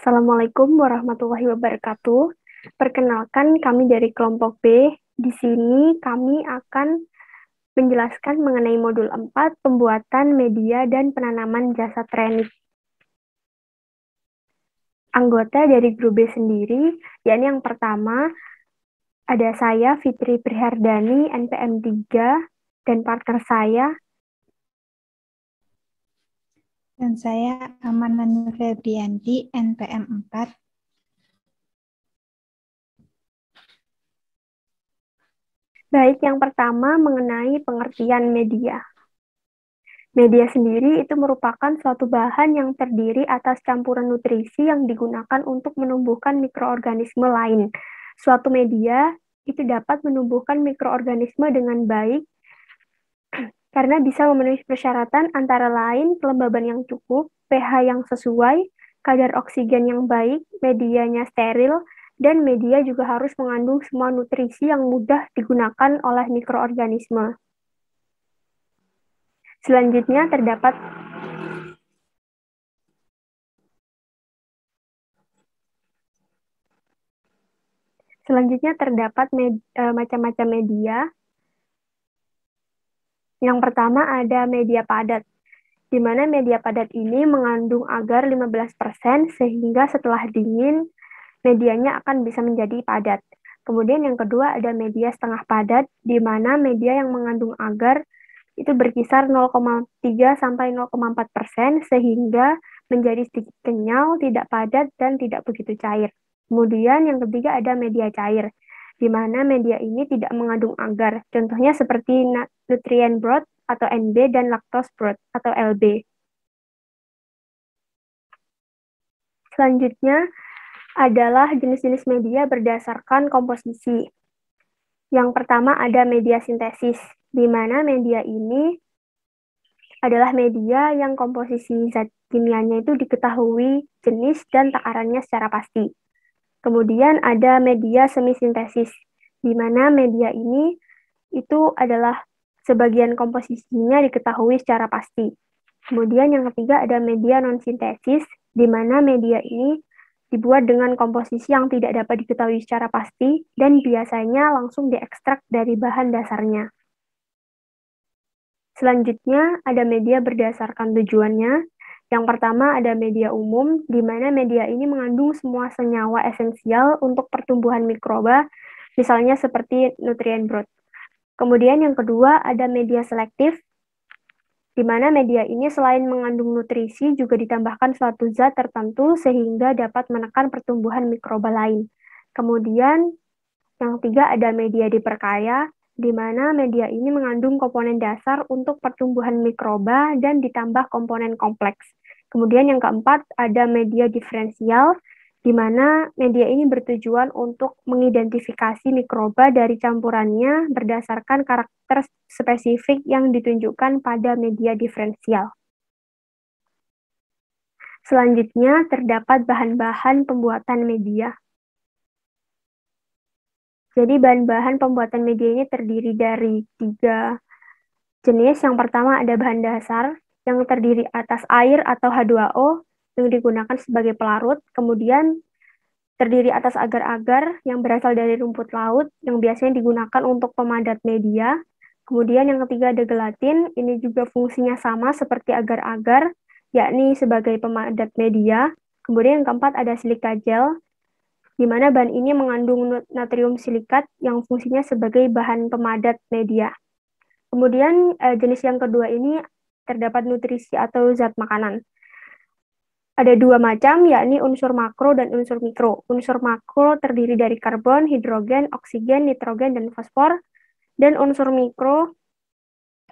Assalamualaikum warahmatullahi wabarakatuh. Perkenalkan, kami dari kelompok B. Di sini kami akan menjelaskan mengenai modul 4, pembuatan media dan penanaman jasa training. Anggota dari grup B sendiri, yakni yang pertama, ada saya, Fitri Prihardani, NPM 3, dan partner saya, Dan saya Amanda Nur Febrianti, NPM 4. Baik, yang pertama mengenai pengertian media. Media sendiri itu merupakan suatu bahan yang terdiri atas campuran nutrisi yang digunakan untuk menumbuhkan mikroorganisme lain. Suatu media itu dapat menumbuhkan mikroorganisme dengan baik karena bisa memenuhi persyaratan antara lain kelembaban yang cukup, pH yang sesuai, kadar oksigen yang baik, medianya steril, dan media juga harus mengandung semua nutrisi yang mudah digunakan oleh mikroorganisme. Selanjutnya terdapat macam-macam media. Yang pertama ada media padat, di mana media padat ini mengandung agar 15% sehingga setelah dingin medianya akan bisa menjadi padat. Kemudian yang kedua ada media setengah padat, di mana media yang mengandung agar itu berkisar 0,3 sampai 0,4% sehingga menjadi sedikit kenyal, tidak padat, dan tidak begitu cair. Kemudian yang ketiga ada media cair, di mana media ini tidak mengandung agar. Contohnya seperti nutrient broth atau NB dan lactose broth atau LB. Selanjutnya adalah jenis-jenis media berdasarkan komposisi. Yang pertama ada media sintesis, di mana media ini adalah media yang komposisi zat kimianya itu diketahui jenis dan takarannya secara pasti. Kemudian ada media semisintesis, di mana media ini itu adalah sebagian komposisinya diketahui secara pasti. Kemudian yang ketiga ada media non-sintesis, di mana media ini dibuat dengan komposisi yang tidak dapat diketahui secara pasti dan biasanya langsung diekstrak dari bahan dasarnya. Selanjutnya ada media berdasarkan tujuannya. Yang pertama ada media umum, di mana media ini mengandung semua senyawa esensial untuk pertumbuhan mikroba, misalnya seperti nutrient broth. Kemudian yang kedua ada media selektif, di mana media ini selain mengandung nutrisi juga ditambahkan suatu zat tertentu sehingga dapat menekan pertumbuhan mikroba lain. Kemudian yang ketiga ada media diperkaya, di mana media ini mengandung komponen dasar untuk pertumbuhan mikroba dan ditambah komponen kompleks. Kemudian yang keempat ada media diferensial, di mana media ini bertujuan untuk mengidentifikasi mikroba dari campurannya berdasarkan karakter spesifik yang ditunjukkan pada media diferensial. Selanjutnya terdapat bahan-bahan pembuatan media. Jadi bahan-bahan pembuatan media ini terdiri dari 3 jenis. Yang pertama ada bahan dasar yang terdiri atas air atau H2O yang digunakan sebagai pelarut. Kemudian terdiri atas agar-agar yang berasal dari rumput laut yang biasanya digunakan untuk pemadat media. Kemudian yang ketiga ada gelatin, ini juga fungsinya sama seperti agar-agar, yakni sebagai pemadat media. Kemudian yang keempat ada silika gel, di mana bahan ini mengandung natrium silikat yang fungsinya sebagai bahan pemadat media. Kemudian jenis yang kedua ini terdapat nutrisi atau zat makanan. Ada 2 macam, yakni unsur makro dan unsur mikro. Unsur makro terdiri dari karbon, hidrogen, oksigen, nitrogen, dan fosfor. Dan unsur mikro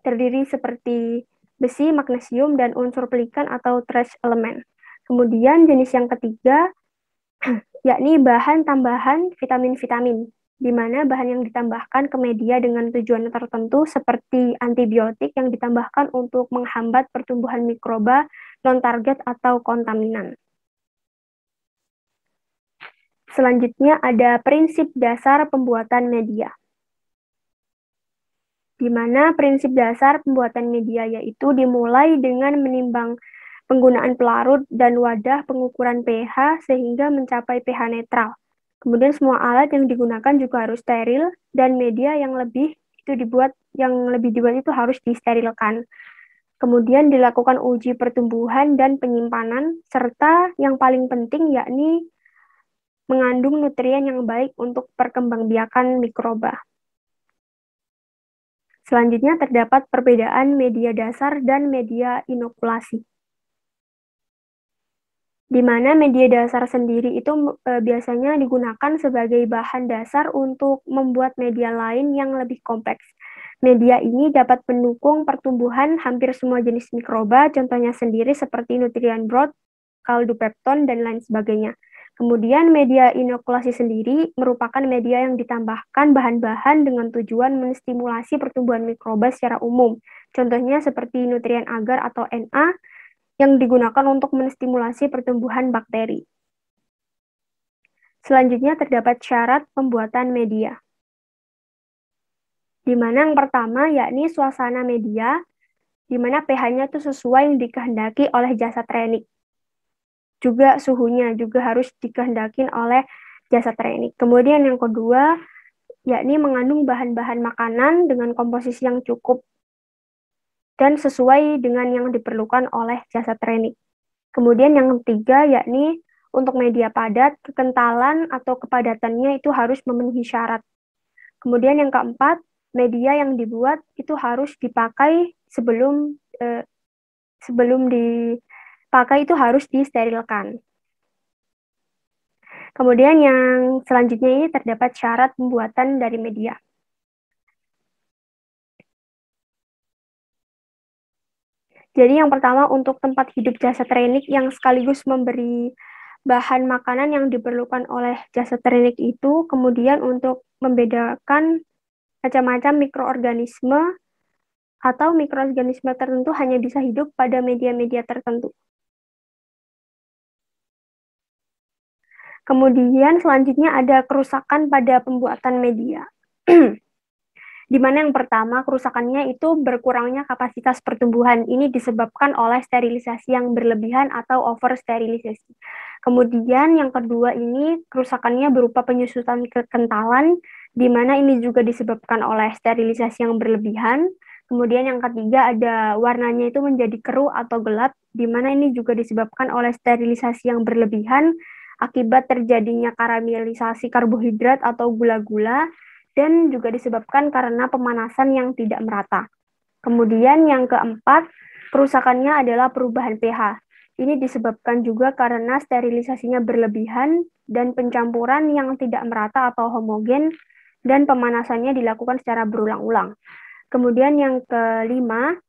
terdiri seperti besi, magnesium, dan unsur pelikan atau trace element. Kemudian jenis yang ketiga, yakni bahan tambahan vitamin-vitamin, di mana bahan yang ditambahkan ke media dengan tujuan tertentu seperti antibiotik yang ditambahkan untuk menghambat pertumbuhan mikroba non-target atau kontaminan. Selanjutnya ada prinsip dasar pembuatan media, di mana prinsip dasar pembuatan media yaitu dimulai dengan menimbang penggunaan pelarut dan wadah pengukuran pH sehingga mencapai pH netral. Kemudian semua alat yang digunakan juga harus steril dan media yang lebih dibuat itu harus disterilkan. Kemudian dilakukan uji pertumbuhan dan penyimpanan serta yang paling penting yakni mengandung nutrien yang baik untuk perkembangbiakan mikroba. Selanjutnya terdapat perbedaan media dasar dan media inokulasi. Di mana media dasar sendiri itu biasanya digunakan sebagai bahan dasar untuk membuat media lain yang lebih kompleks. Media ini dapat mendukung pertumbuhan hampir semua jenis mikroba, contohnya sendiri seperti nutrien broth, kaldu pepton, dan lain sebagainya. Kemudian media inokulasi sendiri merupakan media yang ditambahkan bahan-bahan dengan tujuan menstimulasi pertumbuhan mikroba secara umum. Contohnya seperti nutrien agar atau Na, yang digunakan untuk menstimulasi pertumbuhan bakteri. Selanjutnya terdapat syarat pembuatan media. Di mana yang pertama yakni suasana media, di mana pH-nya itu sesuai yang dikehendaki oleh jasad renik. Juga suhunya juga harus dikehendaki oleh jasad renik. Kemudian yang kedua yakni mengandung bahan-bahan makanan dengan komposisi yang cukup dan sesuai dengan yang diperlukan oleh jasad renik. Kemudian yang ketiga yakni untuk media padat, kekentalan atau kepadatannya itu harus memenuhi syarat. Kemudian yang keempat, media yang dibuat itu harus dipakai sebelum dipakai itu harus disterilkan. Kemudian yang selanjutnya ini terdapat syarat pembuatan dari media. Jadi yang pertama untuk tempat hidup jasad renik yang sekaligus memberi bahan makanan yang diperlukan oleh jasad renik itu, kemudian untuk membedakan macam-macam mikroorganisme atau mikroorganisme tertentu hanya bisa hidup pada media-media tertentu. Kemudian selanjutnya ada kerusakan pada pembuatan media. Di mana yang pertama kerusakannya itu berkurangnya kapasitas pertumbuhan. Ini disebabkan oleh sterilisasi yang berlebihan atau oversterilisasi. Kemudian yang kedua ini kerusakannya berupa penyusutan kekentalan, di mana ini juga disebabkan oleh sterilisasi yang berlebihan. Kemudian yang ketiga ada warnanya itu menjadi keruh atau gelap, di mana ini juga disebabkan oleh sterilisasi yang berlebihan akibat terjadinya karamelisasi karbohidrat atau gula-gula, dan juga disebabkan karena pemanasan yang tidak merata. Kemudian yang keempat, kerusakannya adalah perubahan pH. Ini disebabkan juga karena sterilisasinya berlebihan dan pencampuran yang tidak merata atau homogen, dan pemanasannya dilakukan secara berulang-ulang. Kemudian yang kelima,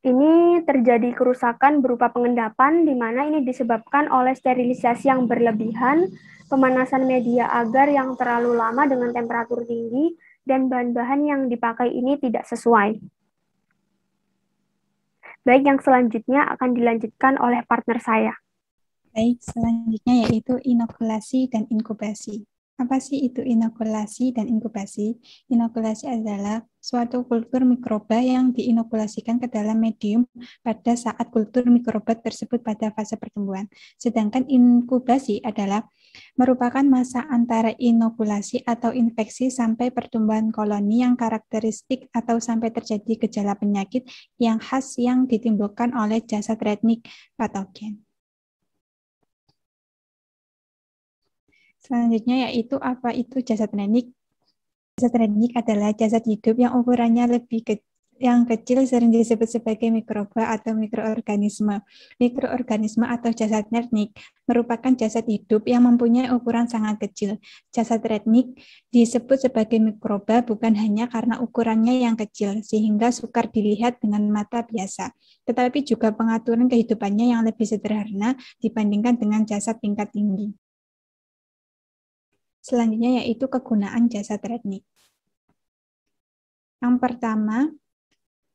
ini terjadi kerusakan berupa pengendapan, di mana ini disebabkan oleh sterilisasi yang berlebihan, pemanasan media agar yang terlalu lama dengan temperatur tinggi, dan bahan-bahan yang dipakai ini tidak sesuai. Baik, yang selanjutnya akan dilanjutkan oleh partner saya. Baik, selanjutnya yaitu inokulasi dan inkubasi. Apa sih itu inokulasi dan inkubasi? Inokulasi adalah suatu kultur mikroba yang diinokulasikan ke dalam medium pada saat kultur mikroba tersebut pada fase pertumbuhan. Sedangkan inkubasi adalah merupakan masa antara inokulasi atau infeksi sampai pertumbuhan koloni yang karakteristik atau sampai terjadi gejala penyakit yang khas yang ditimbulkan oleh jasad renik patogen. Selanjutnya yaitu apa itu jasad renik? Jasad renik adalah jasad hidup yang ukurannya yang kecil sering disebut sebagai mikroba atau mikroorganisme. Mikroorganisme atau jasad renik merupakan jasad hidup yang mempunyai ukuran sangat kecil. Jasad renik disebut sebagai mikroba bukan hanya karena ukurannya yang kecil sehingga sukar dilihat dengan mata biasa, tetapi juga pengaturan kehidupannya yang lebih sederhana dibandingkan dengan jasad tingkat tinggi. Selanjutnya yaitu kegunaan jasad renik. Yang pertama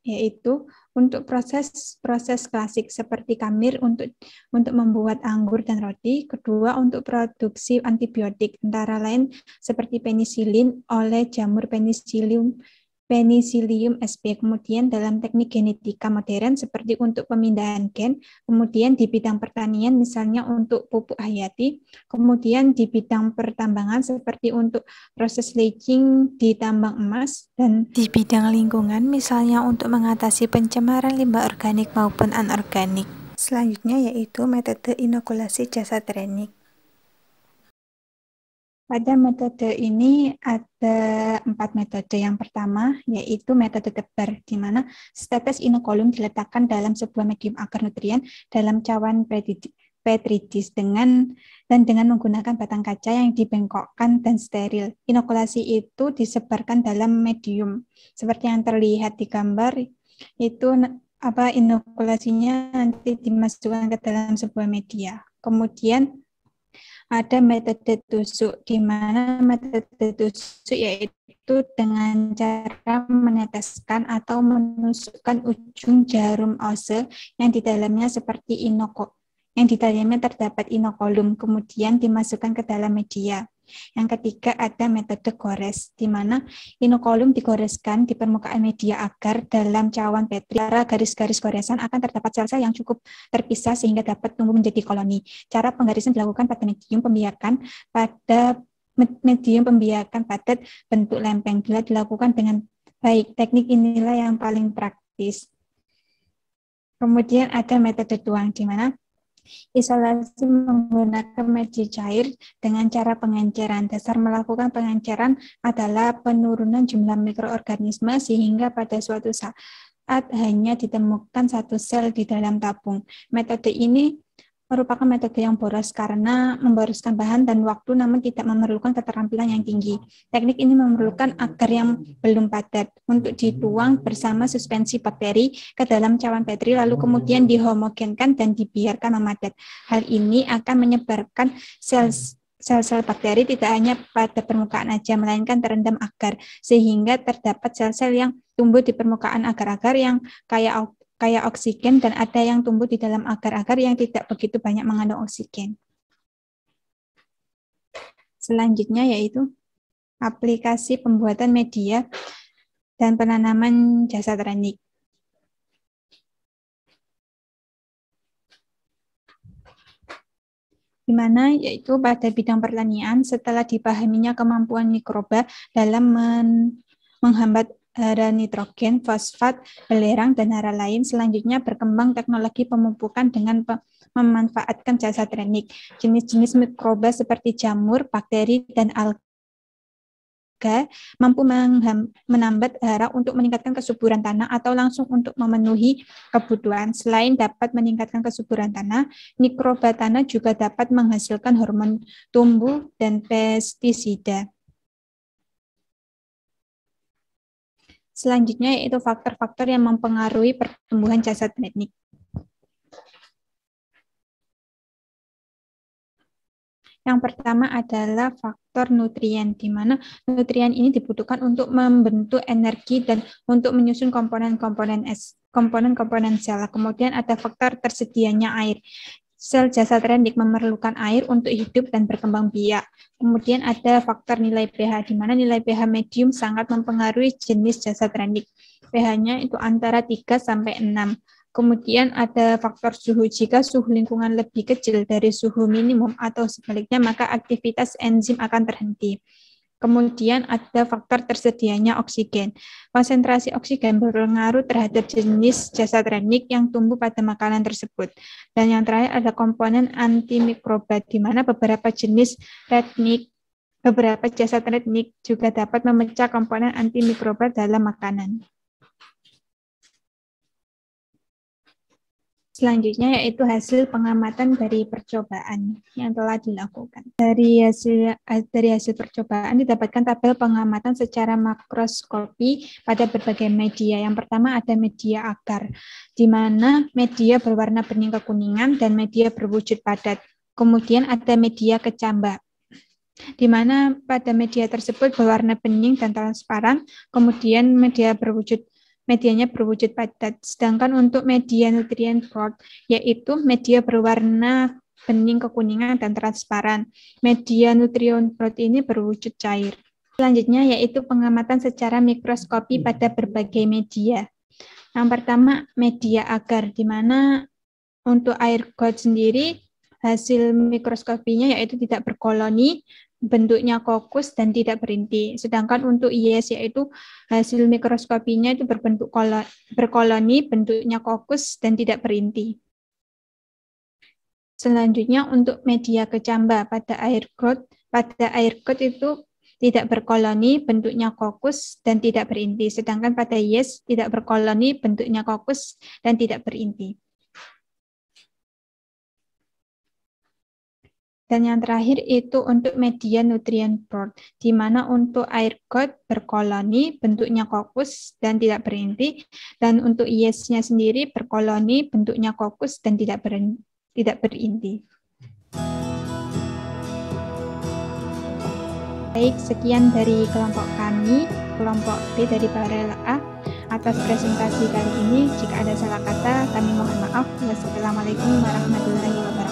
yaitu untuk proses klasik seperti kamir untuk membuat anggur dan roti. Kedua untuk produksi antibiotik antara lain seperti penisilin oleh jamur Penicillium Penicillium sp. Kemudian dalam teknik genetika modern seperti untuk pemindahan gen, kemudian di bidang pertanian misalnya untuk pupuk hayati, kemudian di bidang pertambangan seperti untuk proses leaching di tambang emas, dan di bidang lingkungan misalnya untuk mengatasi pencemaran limbah organik maupun anorganik. Selanjutnya yaitu metode inokulasi jasad renik. Pada metode ini ada 4 metode. Yang pertama yaitu metode tebar, di mana setetes inokulum diletakkan dalam sebuah medium agar nutrien dalam cawan petri dish dengan menggunakan batang kaca yang dibengkokkan dan steril. Inokulasi itu disebarkan dalam medium seperti yang terlihat di gambar itu. Inokulasinya nanti dimasukkan ke dalam sebuah media. Kemudian ada metode tusuk, di mana metode tusuk yaitu dengan cara meneteskan atau menusukkan ujung jarum ose yang di dalamnya terdapat inokulum, kemudian dimasukkan ke dalam media. Yang ketiga ada metode gores, di mana inokulum digoreskan di permukaan media agar dalam cawan petri garis-garis goresan akan terdapat sel-sel yang cukup terpisah sehingga dapat tumbuh menjadi koloni. Cara penggarisan dilakukan pada medium pembiakan padat bentuk lempeng. Bila dilakukan dengan baik, teknik inilah yang paling praktis. Kemudian ada metode tuang, di mana isolasi menggunakan media cair dengan cara pengenceran. Dasar melakukan pengenceran adalah penurunan jumlah mikroorganisme sehingga pada suatu saat hanya ditemukan satu sel di dalam tabung. Metode ini merupakan metode yang boros karena memboroskan bahan dan waktu, namun tidak memerlukan keterampilan yang tinggi. Teknik ini memerlukan agar yang belum padat untuk dituang bersama suspensi bakteri ke dalam cawan petri, lalu kemudian dihomogenkan dan dibiarkan memadat. Hal ini akan menyebarkan sel-sel bakteri tidak hanya pada permukaan aja, melainkan terendam agar, sehingga terdapat sel-sel yang tumbuh di permukaan agar-agar yang kaya oksigen, dan ada yang tumbuh di dalam agar-agar yang tidak begitu banyak mengandung oksigen. Selanjutnya yaitu aplikasi pembuatan media dan penanaman jasad renik. Di mana yaitu pada bidang pertanian, setelah dipahaminya kemampuan mikroba dalam menghambat hara nitrogen, fosfat, belerang, dan hara lain, selanjutnya berkembang teknologi pemupukan dengan memanfaatkan jasad renik. Jenis-jenis mikroba seperti jamur, bakteri, dan alga mampu menambat hara untuk meningkatkan kesuburan tanah atau langsung untuk memenuhi kebutuhan. Selain dapat meningkatkan kesuburan tanah, mikroba tanah juga dapat menghasilkan hormon tumbuh dan pestisida. Selanjutnya yaitu faktor-faktor yang mempengaruhi pertumbuhan jasad renik. Yang pertama adalah faktor nutrien, di mana nutrien ini dibutuhkan untuk membentuk energi dan untuk menyusun komponen-komponen sel. Kemudian ada faktor tersedianya air. Sel jasad renik memerlukan air untuk hidup dan berkembang biak. Kemudian ada faktor nilai pH, di mana nilai pH medium sangat mempengaruhi jenis jasad renik. pH-nya itu antara 3 sampai 6. Kemudian ada faktor suhu. Jika suhu lingkungan lebih kecil dari suhu minimum atau sebaliknya, maka aktivitas enzim akan terhenti. Kemudian ada faktor tersedianya oksigen. Konsentrasi oksigen berpengaruh terhadap jenis jasad renik yang tumbuh pada makanan tersebut. Dan yang terakhir ada komponen antimikroba, di mana beberapa jasad renik juga dapat memecah komponen antimikroba dalam makanan. Selanjutnya yaitu hasil pengamatan dari percobaan yang telah dilakukan. Dari hasil percobaan didapatkan tabel pengamatan secara makroskopi pada berbagai media. Yang pertama ada media agar, di mana media berwarna bening kekuningan dan media berwujud padat. Kemudian ada media kecambah, di mana pada media tersebut berwarna bening dan transparan. Kemudian medianya berwujud padat. Sedangkan untuk media nutrien broad, yaitu media berwarna bening kekuningan dan transparan. Media nutrien broad ini berwujud cair. Selanjutnya yaitu pengamatan secara mikroskopi pada berbagai media. Yang pertama, media agar, di mana untuk air got sendiri hasil mikroskopinya yaitu tidak berkoloni, bentuknya kokus dan tidak berinti. Sedangkan untuk IES yaitu hasil mikroskopinya itu berbentuk berkoloni, bentuknya kokus dan tidak berinti. Selanjutnya untuk media kecamba pada air got itu tidak berkoloni, bentuknya kokus dan tidak berinti. Sedangkan pada IES tidak berkoloni, bentuknya kokus dan tidak berinti. Dan yang terakhir itu untuk media nutrient board, di mana untuk air got berkoloni, bentuknya kokus dan tidak berinti, dan untuk IES-nya sendiri berkoloni, bentuknya kokus dan tidak berinti. Baik, sekian dari kelompok kami, kelompok B dari Barel A. Atas presentasi kali ini, jika ada salah kata, kami mohon maaf. Wassalamualaikum warahmatullahi wabarakatuh.